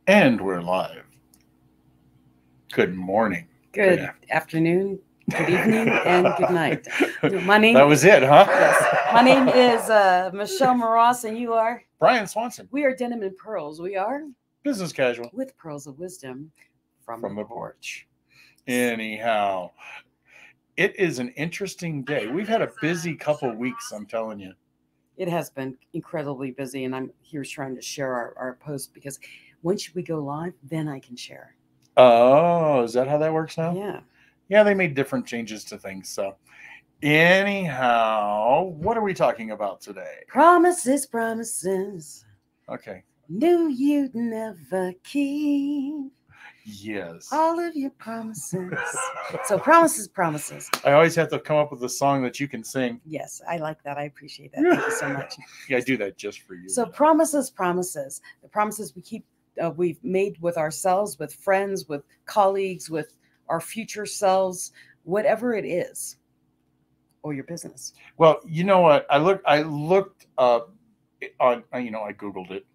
And we're live. Good morning. Good afternoon, good evening, and good night. My name That was it, huh? Yes. My name is Michelle Moross, and you are? Brian Swanson. We are Denim and Pearls. We are Business casual. with pearls of wisdom from the porch. Anyhow, it is an interesting day. We've had a busy couple weeks, I'm telling you. It has been incredibly busy, and I'm here trying to share our post because once we go live, then I can share. Oh, is that how that works now? Yeah. Yeah, they made different changes to things. So, anyhow, what are we talking about today? Promises, promises. Okay. Knew you'd never keep. Yes. All of your promises. So promises, promises. I always have to come up with a song that you can sing. Yes, I like that. I appreciate that. Thank you so much. Yeah, I do that just for you. So promises, promises. The promises we keep, we've made with ourselves, with friends, with colleagues, with our future selves, whatever it is, or your business. Well, you know what? I looked up on, I Googled it.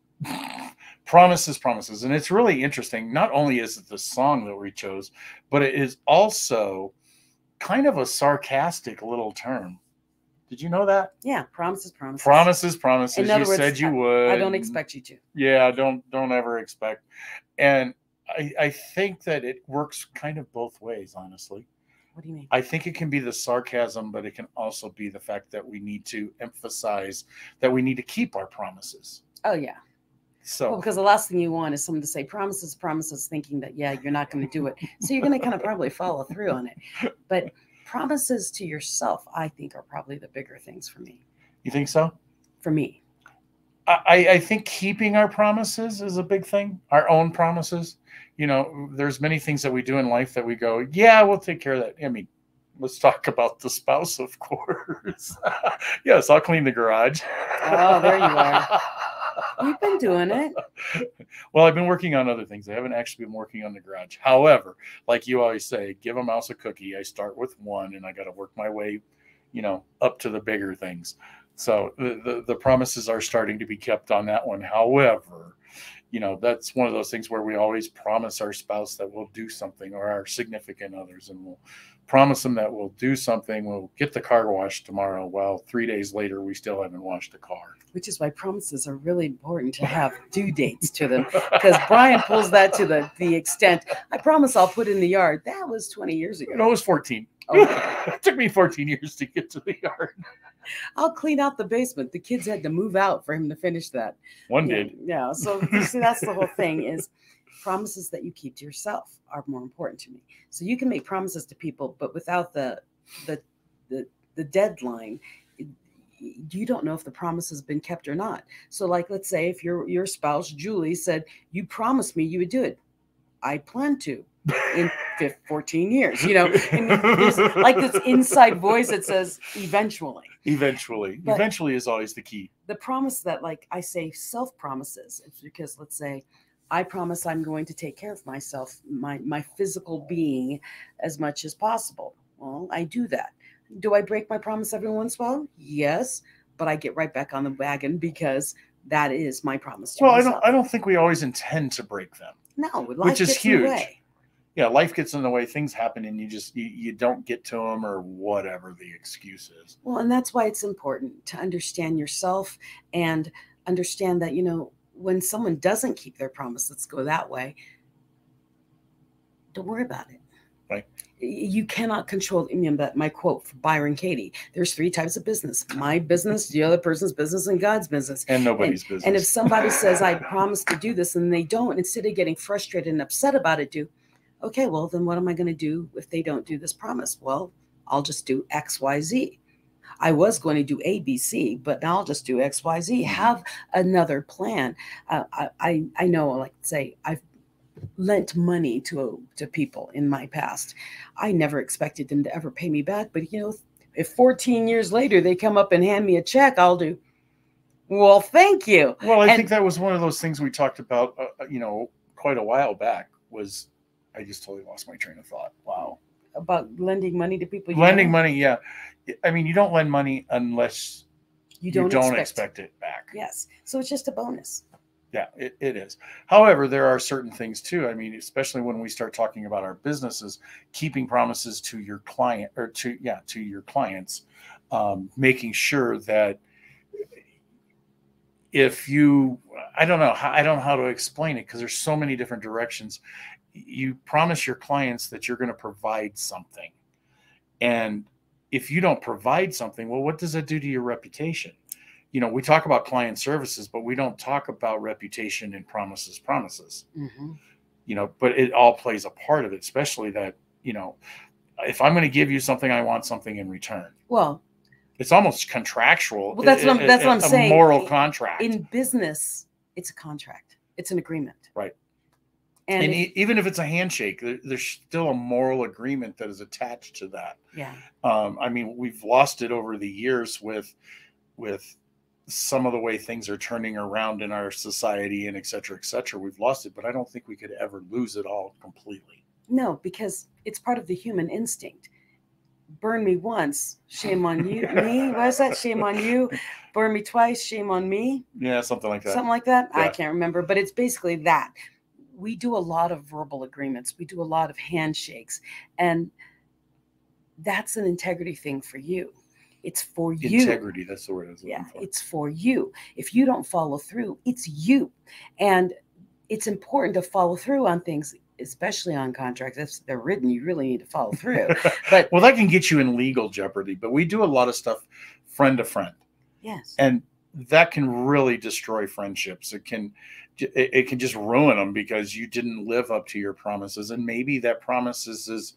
Promises, promises. And it's really interesting. Not only is it the song that we chose, but it is also kind of a sarcastic little term. Did you know that? Yeah, promises, promises. Promises, promises. In other you words, said you would. I don't expect you to. Yeah, don't ever expect. And I think that it works kind of both ways, honestly. What do you mean? I think it can be the sarcasm, but it can also be the fact that we need to emphasize that we need to keep our promises. Oh, yeah. So, because the last thing you want is someone to say promises, promises, thinking that, yeah, you're not going to do it. So you're going to kind of probably follow through on it. But promises to yourself, I think, are probably the bigger things for me. You think so? For me. I think keeping our promises is a big thing. Our own promises. There's many things that we do in life that we go, yeah, we'll take care of that. I mean, let's talk about the spouse, of course. Yes, I'll clean the garage. Oh, there you are. You've been doing it. Well, I've been working on other things. I haven't actually been working on the garage. However, like you always say, give a mouse a cookie. I start with one and I got to work my way, up to the bigger things. So the promises are starting to be kept on that one. However, that's one of those things where we always promise our spouse that we'll do something, or our significant others, and we'll promise them that we'll do something. We'll get the car washed tomorrow. Well, 3 days later, we still haven't washed the car. Which is why promises are really important to have due dates to them. Because Brian pulls that to the extent, I promise I'll put in the yard. That was 20 years ago. No, it was 14. Okay. It took me 14 years to get to the yard. I'll clean out the basement. The kids had to move out for him to finish that. One did. Yeah. So you see, that's the whole thing, is promises that you keep to yourself are more important to me. So you can make promises to people, but without the deadline, you don't know if the promise has been kept or not. So, like, let's say if your spouse Julie said, you promised me you would do it. I plan to in 14 years, and there's like this inside voice that says eventually. But eventually is always the key. The promise that, like I say, self promises, it's because, let's say, I promise I'm going to take care of myself, my physical being, as much as possible. Well, I do that. Do I break my promise every once in a while? Yes, but I get right back on the wagon because that is my promise to myself. I don't think we always intend to break them. No, which is huge. Yeah, life gets in the way. Things happen, and you don't get to them, or whatever the excuse is. Well, and that's why it's important to understand yourself and understand that, when someone doesn't keep their promise, let's go that way, don't worry about it. Right. You cannot control, my quote for Byron Katie, there's 3 types of business: my business, the other person's business, and God's business. And nobody's business. And if somebody says, I promise to do this, and they don't, instead of getting frustrated and upset about it, okay, well, then what am I going to do if they don't do this promise? Well, I'll just do X, Y, Z. I was going to do A, B, C, but now I'll just do X, Y, Z. Have another plan. I know, like, say, I've lent money to people in my past. I never expected them to ever pay me back. But, if 14 years later they come up and hand me a check, I'll do, well, thank you. Well, I think that was one of those things we talked about, quite a while back. I just totally lost my train of thought. Wow. About lending money to people? Lending money, yeah. I mean, you don't lend money unless you don't expect it back. Yes. So it's just a bonus. Yeah, it is. However, there are certain things too. I mean, especially when we start talking about our businesses, keeping promises to your client or to your clients, making sure that if you, I don't know how to explain it because there's so many different directions. You promise your clients that you're going to provide something. And if you don't provide something, well, what does that do to your reputation? We talk about client services, but we don't talk about reputation and promises. Mm-hmm. But it all plays a part of it, especially that, if I'm going to give you something, I want something in return. Well, it's almost contractual. Well, that's what I'm saying. A moral contract. In business, it's a contract. It's an agreement. Right. And even if it's a handshake, there's still a moral agreement that is attached to that. Yeah. I mean, we've lost it over the years with some of the way things are turning around in our society and et cetera, we've lost it, but I don't think we could ever lose it all completely. No, because it's part of the human instinct. Burn me once, shame on you. Me, what is that? Shame on you. Burn me twice, shame on me. Yeah, something like that. Something like that. Yeah. I can't remember, but it's basically that. We do a lot of verbal agreements. We do a lot of handshakes, and that's an integrity thing for you. It's for you. Integrity, that's the word I was looking for. It's for you. If you don't follow through, it's you. And it's important to follow through on things, especially on contracts. If they're written, you really need to follow through. But well, that can get you in legal jeopardy, but we do a lot of stuff friend to friend. Yes. And that can really destroy friendships. It can just ruin them because you didn't live up to your promises. And maybe that promises is,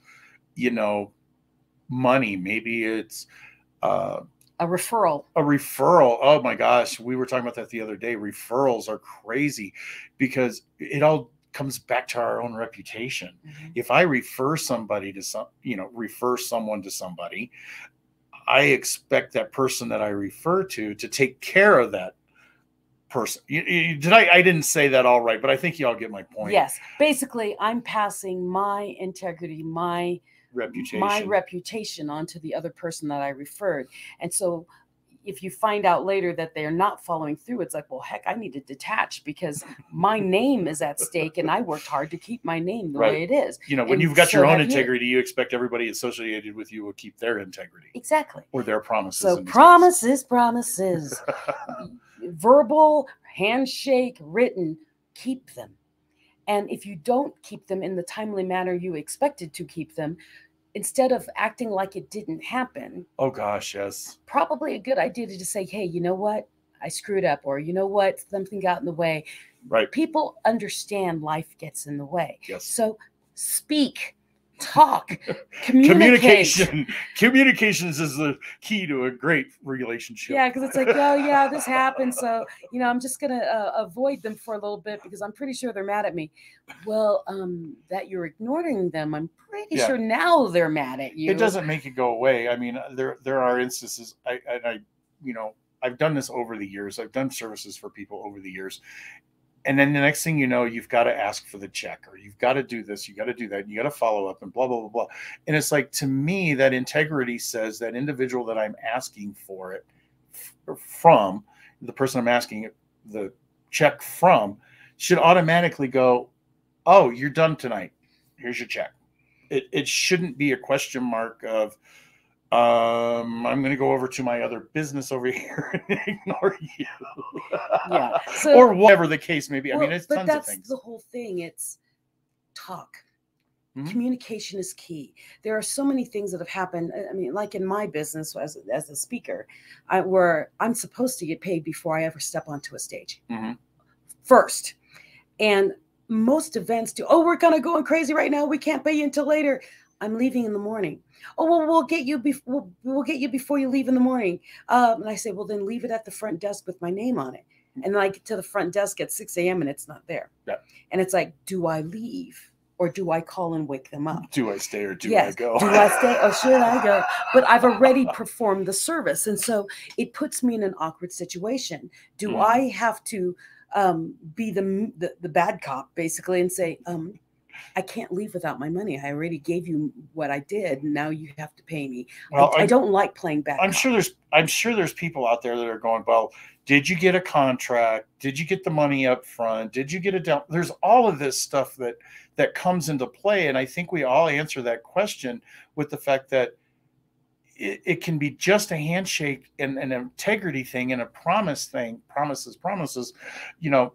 money. Maybe it's a referral. Oh my gosh. We were talking about that the other day. Referrals are crazy because it all comes back to our own reputation. Mm-hmm. If I refer somebody to refer someone to somebody, I expect that person that I refer to take care of that person. I didn't say that all right, but I think you all get my point. Yes. Basically, I'm passing my integrity, my reputation onto the other person that I referred. And so if you find out later that they're not following through, it's like, well, heck, I need to detach because my name is at stake and I worked hard to keep my name the way it is. When you've got your own integrity, you expect everybody associated with you will keep their integrity. Exactly. Or their promises. So promises. Verbal, handshake, written, keep them. And if you don't keep them in the timely manner you expected to keep them, instead of acting like it didn't happen. Oh, gosh, yes. Probably a good idea to just say, hey, you know what? I screwed up. Or, you know what? Something got in the way. Right. People understand life gets in the way. Yes. So speak, talk, communicate. Communications is the key to a great relationship. Yeah, because it's like, oh, yeah, this happened. So, I'm just going to avoid them for a little bit because I'm pretty sure they're mad at me. Well, that you're ignoring them, I'm pretty sure now they're mad at you. It doesn't make it go away. I mean, there are instances, I've done this over the years. I've done services for people over the years. And then the next thing you know, you've got to ask for the check, or you've got to do this, you got to do that, you got to follow up, and blah, blah, blah, blah. And it's like, to me, that integrity says that individual that I'm asking for it from, the person I'm asking the check from, should automatically go, oh, you're done tonight. Here's your check. It shouldn't be a question mark of, I'm going to go over to my other business over here and ignore you. Yeah. Or whatever the case may be. I mean, it's tons of things. But that's the whole thing. It's talk. Mm-hmm. Communication is key. There are so many things that have happened. I mean, like in my business as a speaker, where I'm supposed to get paid before I ever step onto a stage. Mm-hmm. First. And most events do, oh, we're kind of going crazy right now. We can't pay you until later. I'm leaving in the morning. Oh, well, we'll get you before you leave in the morning. And I say, well, then leave it at the front desk with my name on it. And then I get to the front desk at 6 a.m. and it's not there. Yeah. And it's like, do I leave or do I call and wake them up? Do I stay or do I go? Do I stay or should I go? But I've already performed the service. And so it puts me in an awkward situation. Do I have to be the bad cop basically and say, I can't leave without my money. I already gave you what I did. And now you have to pay me. Well, I don't like playing bad I'm cop. sure there's people out there that are going, well, did you get a contract? Did you get the money up front? Did you get it down? There's all of this stuff that comes into play. And I think we all answer that question with the fact that it can be just a handshake and an integrity thing and a promise thing, promises, you know,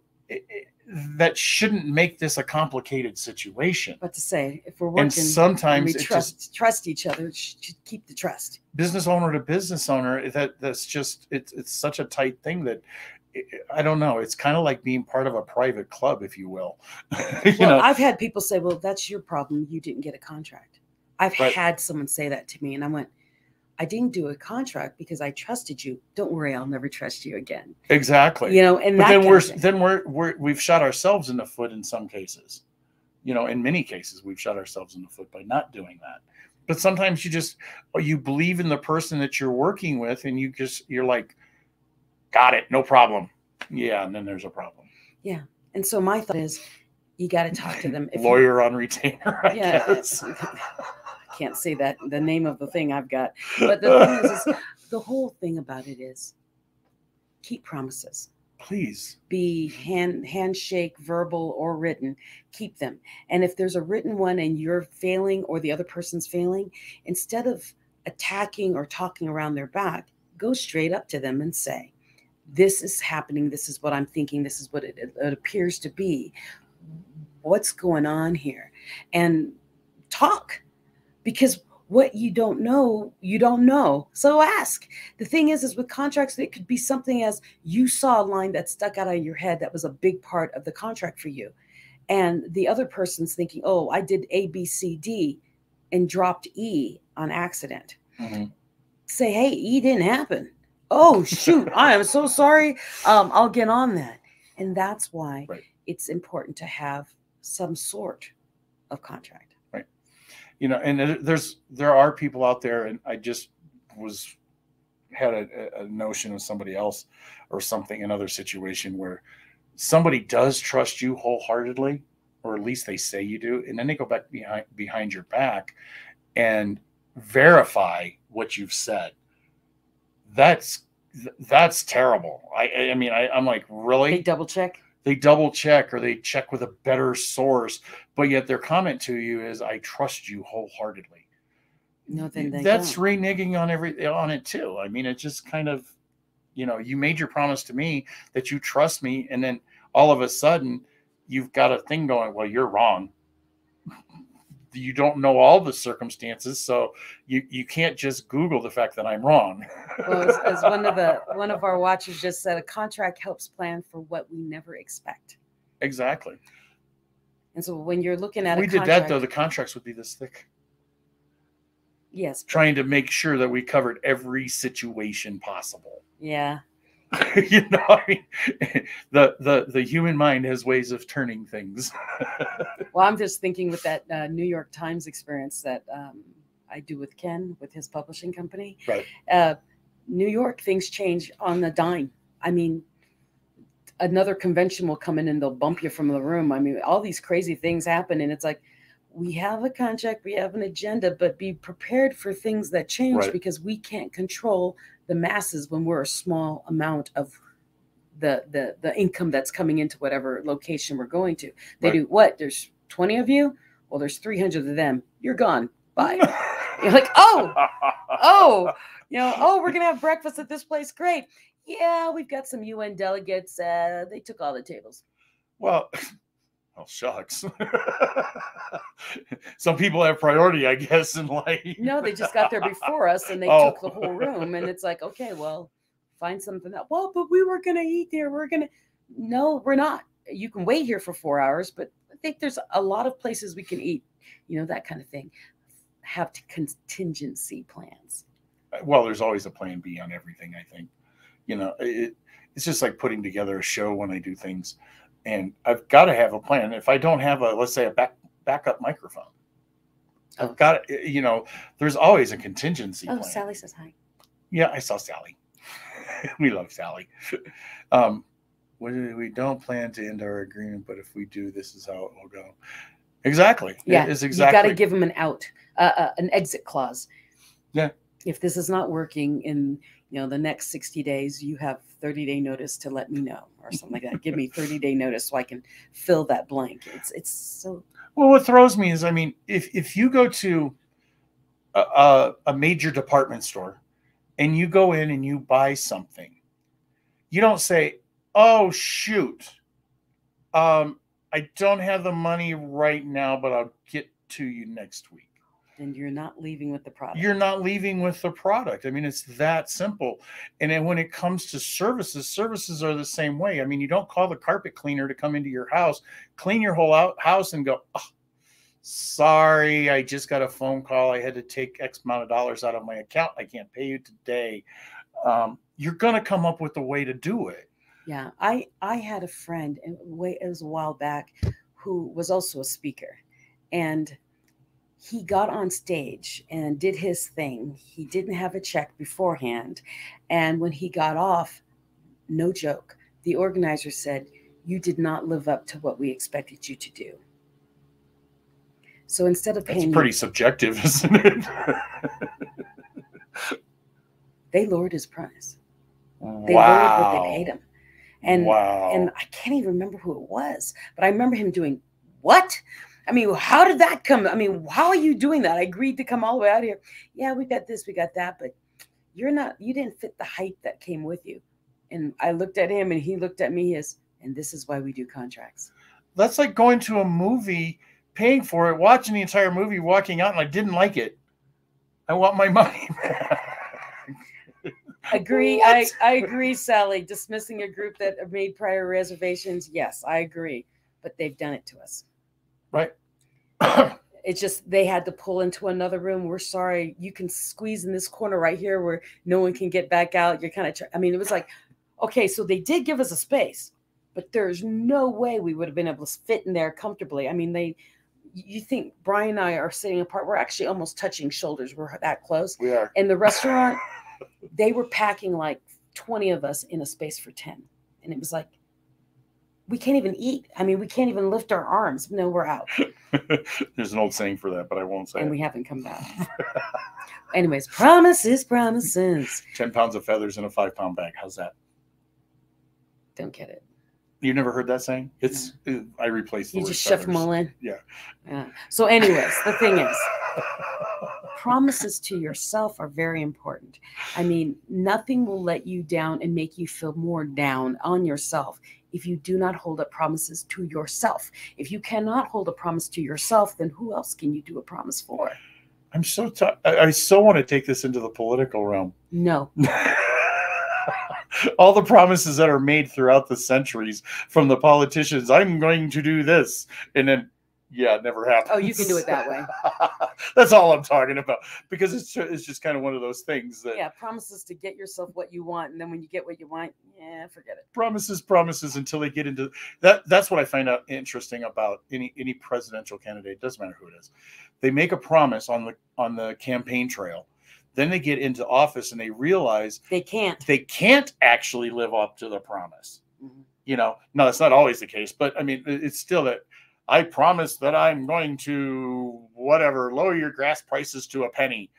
that shouldn't make this a complicated situation. But to say, if we're And working, sometimes we it just trust each other, should keep the trust. business owner to business owner, that's just it's such a tight thing that I don't know. It's kind of like being part of a private club, if you will. You Well, know, I've had people say, well, that's your problem. You didn't get a contract. I've Right. had someone say that to me, and I went, I didn't do a contract because I trusted you. Don't worry, I'll never trust you again. exactly. You know, and But that then kind of thing. we've shot ourselves in the foot in some cases. You know, in many cases, we've shot ourselves in the foot by not doing that. But sometimes you believe in the person that you're working with, and you're like, got it, no problem. Yeah, and then there's a problem. Yeah. And so my thought is, you got to talk to them. If you, Lawyer on retainer, I yeah, guess. I can't say that the name of the thing I've got. But the thing is the whole thing about it is keep promises. Please. Be handshake, verbal or written. Keep them. And if there's a written one and you're failing or the other person's failing, instead of attacking or talking around their back, go straight up to them and say, this is happening. This is what I'm thinking. This is what it appears to be. What's going on here? And talk, because what you don't know, you don't know. So ask. The thing is with contracts, it could be something as you saw a line that stuck out of your head that was a big part of the contract for you. And the other person's thinking, oh, I did A, B, C, D and dropped E on accident. Mm-hmm. Say, hey, E didn't happen. Oh, shoot, I am so sorry. I'll get on that. And that's why it's important to have some sort of contract. Right. You know, and there are people out there, and I just had a notion of somebody else or something, another situation where somebody does trust you wholeheartedly, or at least they say you do, and then they go back behind your back and verify what you've said. That's terrible. I mean, I'm like, really? They double check. They double check, or they check with a better source, but yet their comment to you is, "I trust you wholeheartedly." No, then that's reneging on it too. I mean, it's just kind of, you know, you made your promise to me that you trust me, and then all of a sudden you've got a thing going, well, you're wrong. You don't know all the circumstances, so you can't just Google the fact that I'm wrong. Well, as one of our watchers just said, a contract helps plan for what we never expect. Exactly. And so when you're looking at if we did that, though, the contracts would be this thick. Yes. Trying to make sure that we covered every situation possible. Yeah. You know, I mean, the human mind has ways of turning things. Well, I'm just thinking with that New York Times experience that I do with Ken, with his publishing company. Right. New York, things change on the dime. I mean, another convention will come in and they'll bump you from the room. I mean, all these crazy things happen, and it's like, we have a contract, we have an agenda, but be prepared for things that change, because we can't control the masses when we're a small amount of the income that's coming into whatever location we're going to. They do what? There's 20 of you? Well, there's 300 of them. You're gone. Bye. You're like, oh, you know, we're going to have breakfast at this place. Great. Yeah, we've got some UN delegates. They took all the tables. Well, shucks. Some people have priority, I guess, in life. No, they just got there before us, and they took the whole room. And it's like, okay, well, find something else. Well, but we were going to eat there. No, we're not. You can wait here for 4 hours, but I think there's a lot of places we can eat, you know, that kind of thing. Have contingency plans. Well, there's always a plan B on everything, I think. You know, it's just like putting together a show when I do things. And I've got to have a plan. If I don't have let's say a backup microphone, I've got, you know, there's always a contingency plan. Sally says hi. Yeah, I saw Sally. We love Sally. We don't plan to end our agreement, but if we do, this is how it will go. Exactly. Yeah, It's you got to exactly. give them an out, an exit clause. Yeah. If this is not working in the next 60 days, you have 30-day notice to let me know, or something like that. Give me 30-day notice so I can fill that blank. It's so. Well, what throws me is, I mean, if you go to a major department store and you go in and you buy something, you don't say, "Oh shoot, I don't have the money right now, but I'll get to you next week." Then you're not leaving with the product. You're not leaving with the product. I mean, it's that simple. And then when it comes to services, services are the same way. I mean, you don't call the carpet cleaner to come into your house, clean your whole house, and go, "Oh, sorry, I just got a phone call. I had to take X amount of dollars out of my account. I can't pay you today." You're going to come up with a way to do it. Yeah, I had a friend, and it was a while back, who was also a speaker, and he got on stage and did his thing. He didn't have a check beforehand, and when he got off, no joke, the organizer said, "You did not live up to what we expected you to do." So instead of paying, that's pretty subjective, isn't it? They lowered his price. They Wow. lowered what they paid him. And wow. And I can't even remember who it was, but I remember him doing, "What? I mean, how did that come? I mean, how are you doing that? I agreed to come all the way out here. Yeah, we got this, we got that, but you didn't fit the hype that came with you." And I looked at him and he looked at me and this is why we do contracts. That's like going to a movie, paying for it, watching the entire movie, walking out, and I didn't like it. I want my money back. Agree. I agree, Sally. Dismissing a group that have made prior reservations. Yes, I agree. But they've done it to us. Right. It's just they had to pull into another room. "We're sorry. You can squeeze in this corner right here where no one can get back out." You're kind of, I mean, it was like, okay, so they did give us a space, but there's no way we would have been able to fit in there comfortably. I mean, you think Brian and I are sitting apart. We're actually almost touching shoulders. We're that close. We are. In the restaurant, they were packing like 20 of us in a space for 10. And it was like, we can't even eat. I mean, we can't even lift our arms. No, we're out. There's an old saying for that, but I won't say and it. We haven't come back. Anyways, promises. 10 pounds of feathers in a 5-pound bag. How's that? Don't get it. You never heard that saying? I replaced the You word just feathers. shove them all in? Yeah. So anyways, the thing is, promises to yourself are very important. I mean, nothing will let you down and make you feel more down on yourself if you do not hold up promises to yourself. If you cannot hold a promise to yourself, then who else can you do a promise for? I'm so I so want to take this into the political realm. No. All the promises that are made throughout the centuries from the politicians, "I'm going to do this," and then, yeah, it never happens. Oh, you can do it that way. That's all I'm talking about, because it's just kind of one of those things that, yeah, promises to get yourself what you want, and then when you get what you want, yeah, forget it. Promises until they get into that. That's what I find out interesting about any presidential candidate. It doesn't matter who it is. They make a promise on the campaign trail. Then they get into office and they realize they can't actually live up to the promise. Mm-hmm. No, that's not always the case, but I mean, it's still that I promise that I'm going to lower your gas prices to a penny.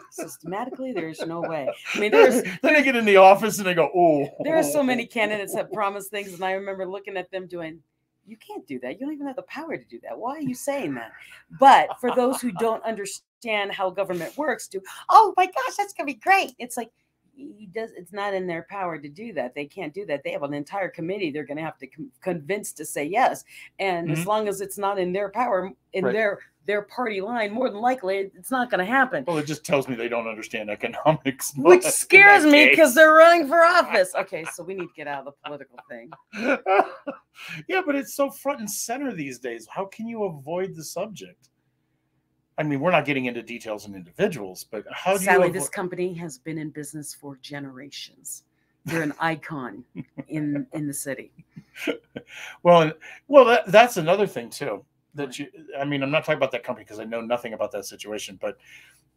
Systematically, there's no way. I mean, then they get in the office and they go, "Oh." There are so many candidates that promise things, and I remember looking at them doing, "You can't do that. You don't even have the power to do that. Why are you saying that?" But for those who don't understand how government works, "Oh my gosh, that's gonna be great." It's like, it's not in their power to do that. They can't do that. They have an entire committee they're going to have to convince to say yes. And as long as it's not in their power, in their party line, more than likely it's not going to happen. Well, it just tells me they don't understand economics, which scares me because they're running for office. Okay, so we need to get out of the political thing. Yeah, but it's so front and center these days. How can you avoid the subject? I mean, we're not getting into details and individuals, but how do Sally, this company has been in business for generations. They're an icon in the city. Well, that's another thing too. I mean, I'm not talking about that company because I know nothing about that situation, but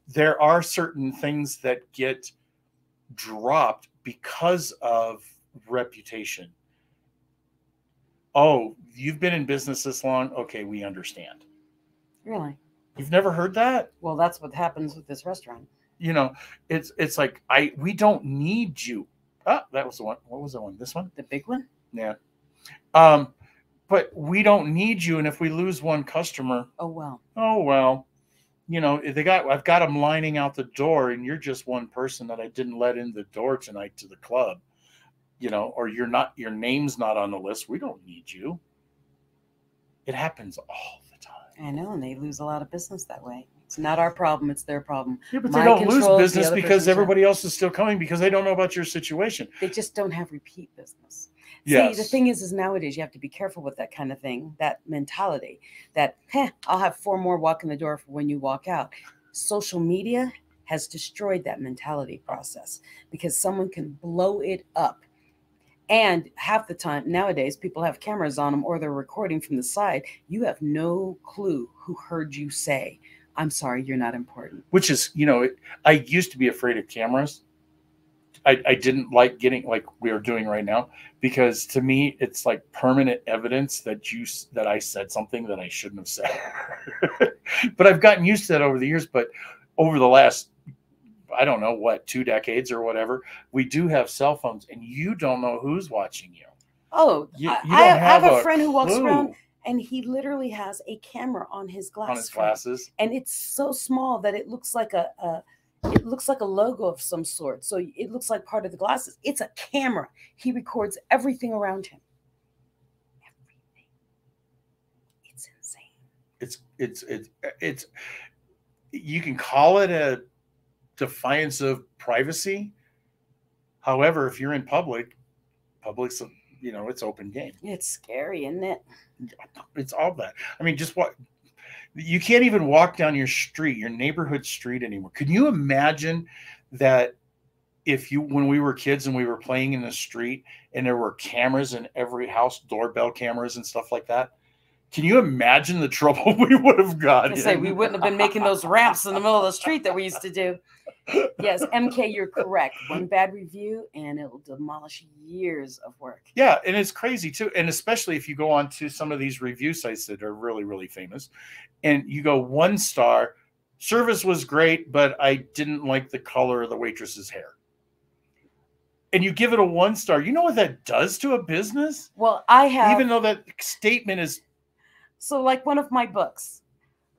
there are certain things that get dropped because of reputation. Oh, you've been in business this long. Okay, we understand. Really? You've never heard that? Well, that's what happens with this restaurant. You know, it's like we don't need you. Ah, that was the one. What was the one? This one? The big one? Yeah. But we don't need you, and if we lose one customer, Oh well. oh well. You know, I've got them lining out the door, and you're just one person that I didn't let in the door tonight to the club. You know, or your name's not on the list. We don't need you. It happens all the time. I know, and they lose a lot of business that way. It's not our problem; it's their problem. Yeah, but they don't lose business because everybody else is still coming because they don't know about your situation. They just don't have repeat business. Yes. See, the thing is nowadays you have to be careful with that kind of thing, that mentality. That I'll have 4 more walk in the door for when you walk out. Social media has destroyed that mentality process because someone can blow it up. And half the time nowadays, people have cameras on them or they're recording from the side. You have no clue who heard you say, "I'm sorry, you're not important." Which is, you know, I used to be afraid of cameras. I didn't like getting like we are doing right now because to me it's like permanent evidence that I said something that I shouldn't have said. But I've gotten used to that over the years. But over the last, I don't know what, 2 decades or whatever, we do have cell phones, and you don't know who's watching you. Oh, you I have a friend who walks around and he literally has a camera on his glasses. On his glasses, and it's so small that it looks like a logo of some sort. So it looks like part of the glasses. It's a camera. He records everything around him. Everything. It's insane. It's you can call it a defiance of privacy. However, if you're in public's, you know, it's open game. It's scary, isn't it? It's all that. I mean, just what you can't even walk down your street, your neighborhood street anymore. Can you imagine that when we were kids and we were playing in the street and there were cameras in every house, doorbell cameras and stuff like that? Can you imagine the trouble we would have got? I say we wouldn't have been making those ramps in the middle of the street that we used to do. Yes, MK, you're correct. One bad review and it will demolish years of work. Yeah, and it's crazy too. And especially if you go on to some of these review sites that are really, really famous and you go 1 star, service was great, but I didn't like the color of the waitress's hair. And you give it a 1 star. You know what that does to a business? Well, I have. Even though that statement is. So like one of my books,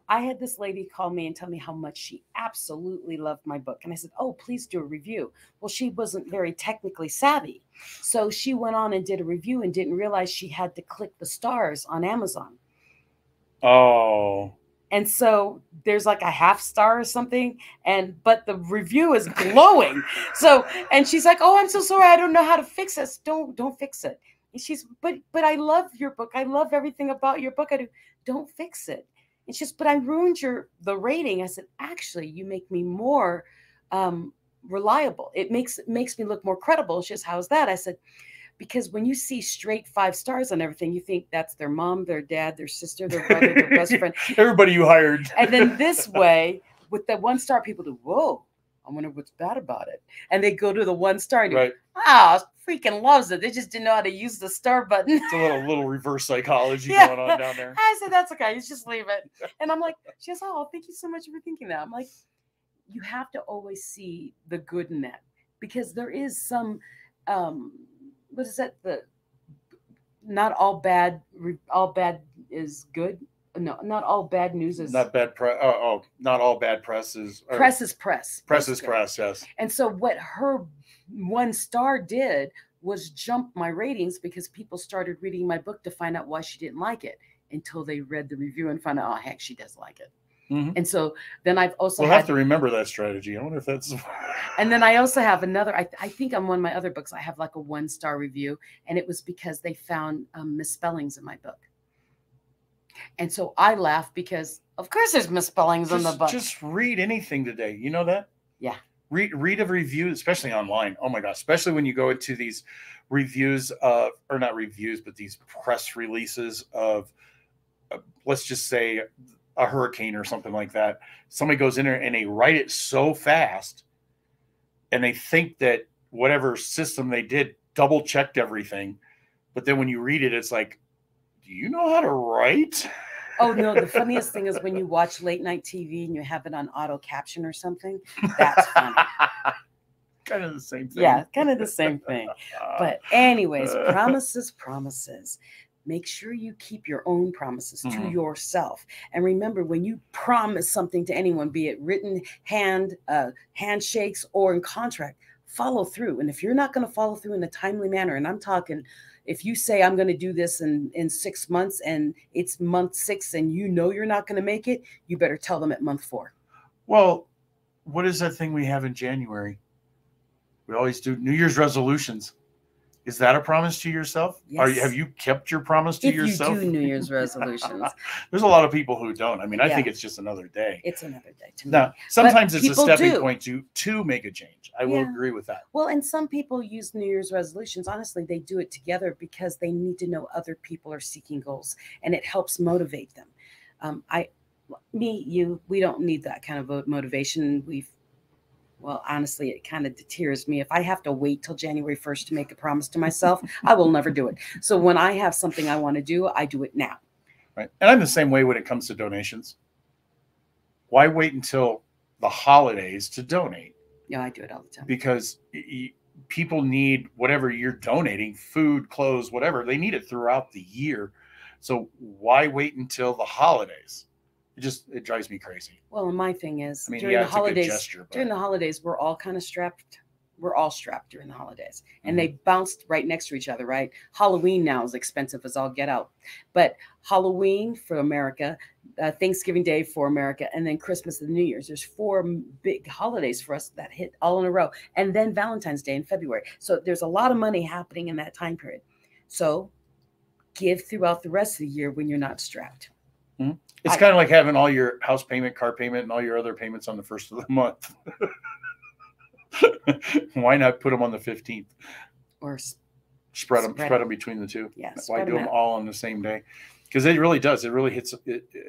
I had this lady call me and tell me how much she absolutely loved my book. And I said, "Oh, please do a review." Well, she wasn't very technically savvy. So she went on and did a review and didn't realize she had to click the stars on Amazon. Oh. And so there's like a 1/2 star or something. But the review is glowing. And she's like, "Oh, I'm so sorry. I don't know how to fix this." Don't fix it. And she's, but I love your book. I love everything about your book. I do. Don't fix it. It's just, but I ruined the rating. I said, "Actually, you make me more reliable. It makes me look more credible." She says, "How's that?" I said, "Because when you see straight 5 stars on everything, you think that's their mom, their dad, their sister, their brother, their best friend, everybody you hired." And then this way, with the 1 star, people do, "Whoa, I wonder what's bad about it." And they go to the 1 star and do, freaking loves it. They just didn't know how to use the star button. It's a little reverse psychology going on down there. I said, "That's okay. You just leave it." And I'm like, she goes, "Oh, thank you so much for thinking that." I'm like, you have to always see the good in that because there is some, what is that? Not all bad is good. No, not all bad news is not bad press. Not all bad press is press is press. Press is press. Yes. And so what her 1 star did was jump my ratings because people started reading my book to find out why she didn't like it until they read the review and found out, oh, heck, she does like it. Mm-hmm. And so then I've also have to remember that strategy. I wonder if that's. And then I also have another. I think on one of my other books I have like a 1 star review, and it was because they found misspellings in my book. And so I laugh because of course there's misspellings in the book. Just read anything today. You know that? Yeah. Read a review, especially online. Oh my gosh, especially when you go into these reviews of, or not reviews, but these press releases of, let's just say a hurricane or something like that. Somebody goes in there and they write it so fast and they think that whatever system they did double checked everything. But then when you read it, it's like, do you know how to write? Oh no, the funniest thing is when you watch late night TV and you have it on auto caption or something. That's funny. Kind of the same thing. Yeah, kind of the same thing. But anyways, promises. Make sure you keep your own promises to yourself. And remember, when you promise something to anyone, be it written, handshakes, or in contract, follow through. And if you're not going to follow through in a timely manner, and I'm talking, if you say I'm going to do this in 6 months and it's month 6 and you know you're not going to make it, you better tell them at month 4. Well, what is that thing we have in January? We always do New Year's resolutions. Is that a promise to yourself? Yes. Have you kept your promise to yourself? If you do New Year's resolutions. There's a lot of people who don't. I mean, I think it's just another day. It's another day to me. Now, sometimes it's a stepping point to make a change. I will agree with that. Well, and some people use New Year's resolutions. Honestly, they do it together because they need to know other people are seeking goals, and it helps motivate them. We don't need that kind of motivation. Well, honestly, it kind of deters me. If I have to wait till January 1st to make a promise to myself, I will never do it. So when I have something I want to do, I do it now. Right. And I'm the same way when it comes to donations. Why wait until the holidays to donate? Yeah, I do it all the time. Because people need whatever you're donating, food, clothes, whatever. They need it throughout the year. So why wait until the holidays? It drives me crazy. Well, my thing is, during the holidays, we're all kind of strapped. We're all strapped during the holidays, and they bounced right next to each other, right? Halloween now is expensive as all get out, but Halloween for America, Thanksgiving Day for America, and then Christmas and New Year's. There's 4 big holidays for us that hit all in a row, and then Valentine's Day in February. So there's a lot of money happening in that time period. So give throughout the rest of the year when you're not strapped. It's kind of like having all your house payment, car payment, and all your other payments on the 1st of the month. Why not put them on the 15th? Or spread them between the two. Yeah, why do them all on the same day? Because it really does. It really hits,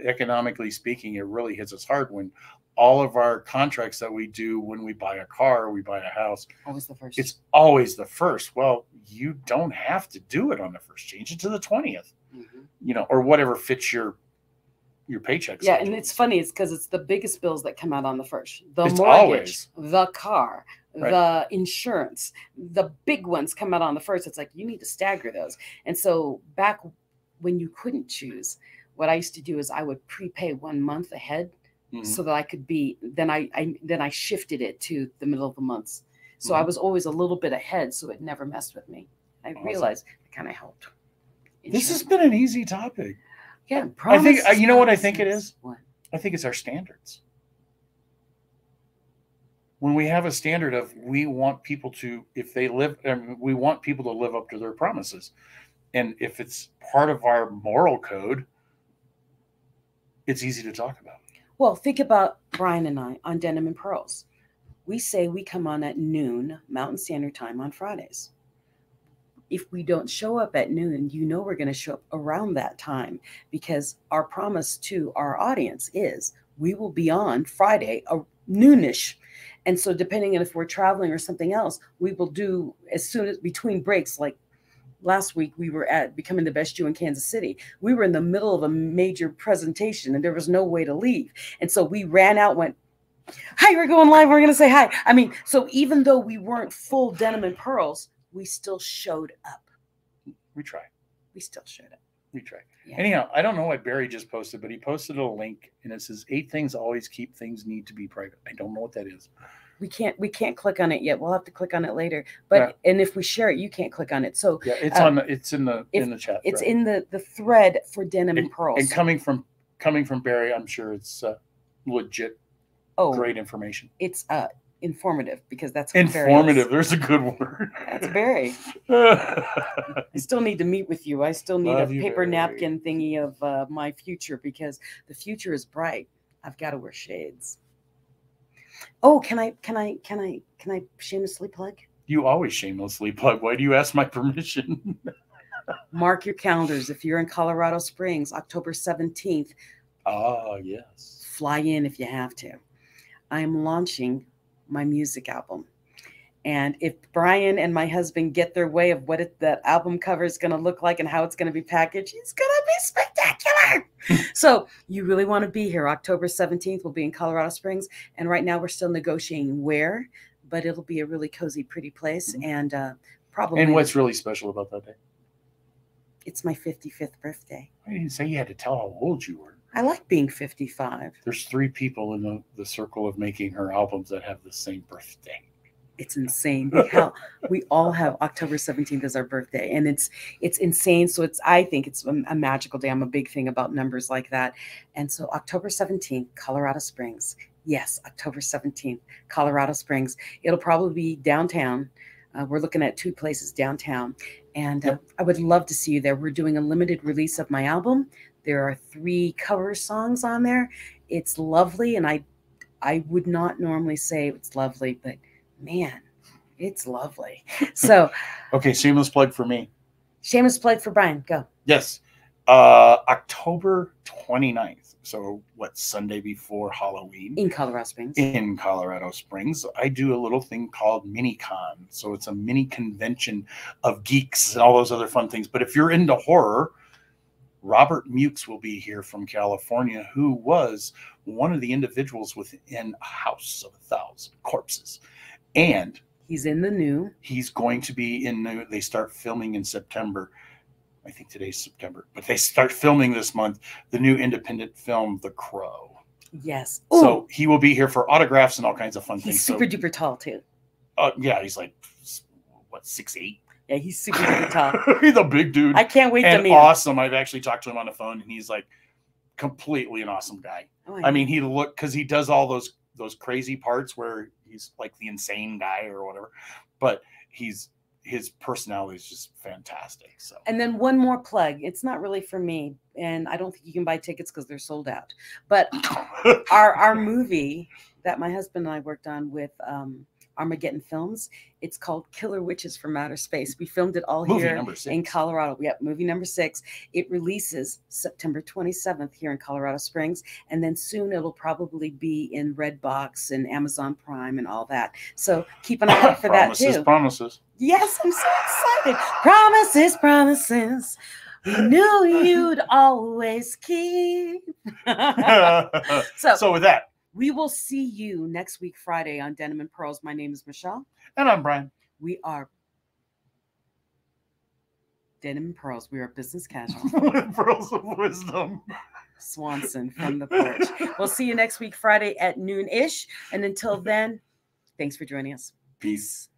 economically speaking, it really hits us hard when all of our contracts that we do when we buy a car, we buy a house. Always the first. It's always the first. Well, you don't have to do it on the first. Change it to the 20th. Or whatever fits your paycheck. Yeah, and it's funny. It's because it's the biggest bills that come out on the first. The mortgage, always. the car, the insurance, the big ones come out on the first. It's like you need to stagger those. And so back when you couldn't choose, what I used to do is I would prepay 1 month ahead so that I could be. Then I shifted it to the middle of the months. So I was always a little bit ahead, so it never messed with me. I realized it kind of helped. This has been an easy topic. Yeah, I think you know what I think it is. What? I think it's our standards. When we have a standard of we want people to, we want people to live up to their promises, and if it's part of our moral code, it's easy to talk about. Well, think about Brian and I on Denim and Pearls. We say we come on at noon Mountain Standard Time on Fridays. If we don't show up at noon, we're going to show up around that time because our promise to our audience is we will be on Friday noonish. And so depending on if we're traveling or something else, we will do as soon as between breaks. Like last week, we were at Becoming the Best You in Kansas City. We were in the middle of a major presentation and there was no way to leave. And so we ran out, went, hi, we're going live. We're going to say hi. I mean, so even though we weren't full Denim and Pearls, we still showed up. We tried. We still showed up. We tried. Yeah. Anyhow, I don't know what Barry just posted, but he posted a link and it says 8 things always keep things need to be private. I don't know what that is. We can't click on it yet. We'll have to click on it later. But and if we share it, you can't click on it. So yeah, it's in the chat. It's in the thread for Denim and Pearls. And coming from Barry, I'm sure it's legit. Great information. It's informative because that's informative. There's a good word. That's Barry. I still need to meet with you. I still need a paper napkin thingy of my future because the future is bright. I've got to wear shades. Oh, can I shamelessly plug? You always shamelessly plug. Why do you ask my permission? Mark your calendars. If you're in Colorado Springs, October 17th. Yes. Fly in if you have to. I am launching my music album. And if Brian and my husband get their way of what that album cover is going to look like and how it's going to be packaged, it's going to be spectacular. So you really want to be here. October 17th, we'll be in Colorado Springs. And right now we're still negotiating where, but it'll be a really cozy, pretty place. And probably. And what's really special about that day? It's my 55th birthday. I didn't say you had to tell how old you were. I like being 55. There's 3 people in the circle of making her albums that have the same birthday. It's insane. We all have October 17th as our birthday, and it's insane. So I think it's a magical day. I'm a big thing about numbers like that. And so October 17th, Colorado Springs. Yes, October 17th, Colorado Springs. It'll probably be downtown. We're looking at 2 places downtown, and I would love to see you there. We're doing a limited release of my album. There are 3 cover songs on there. It's lovely, and I would not normally say it's lovely, but man, it's lovely. So, okay, shameless plug for me. Shameless plug for Brian. Go. Yes. October 29th. So Sunday before Halloween? In Colorado Springs. In Colorado Springs. I do a little thing called MiniCon. So it's a mini convention of geeks and all those other fun things. But if you're into horror, Robert Mukes will be here from California, who was one of the individuals within a house of 1,000 corpses. And he's in the new. He's going to be in the, they start filming in September. I think today's September, but they start filming this month, the new independent film, The Crow. Yes. Ooh. So he will be here for autographs and all kinds of fun things. He's super duper tall too. Yeah, he's like, what, 6'8"? Yeah, he's super duper tall. He's a big dude. I can't wait to meet him. I've actually talked to him on the phone, and he's like completely an awesome guy. Oh, I mean, because he does all those crazy parts where he's like the insane guy or whatever, but his personality is just fantastic. So, and then one more plug. It's not really for me, and I don't think you can buy tickets because they're sold out. But our movie that my husband and I worked on with Armageddon Films, it's called Killer Witches from Outer Space. We filmed it all here in Colorado. Yep, movie number 6. It releases September 27th here in Colorado Springs, and then soon it'll probably be in Redbox and Amazon Prime and all that. So keep an eye out for that too. Promises. Yes, I'm so excited. Promises. We knew you'd always keep. So with that, we will see you next week, Friday, on Denim and Pearls. My name is Michelle. And I'm Brian. We are Denim and Pearls. We are business casual. Pearls of Wisdom. Swanson from the porch. We'll see you next week, Friday at noon-ish. And until then, thanks for joining us. Peace.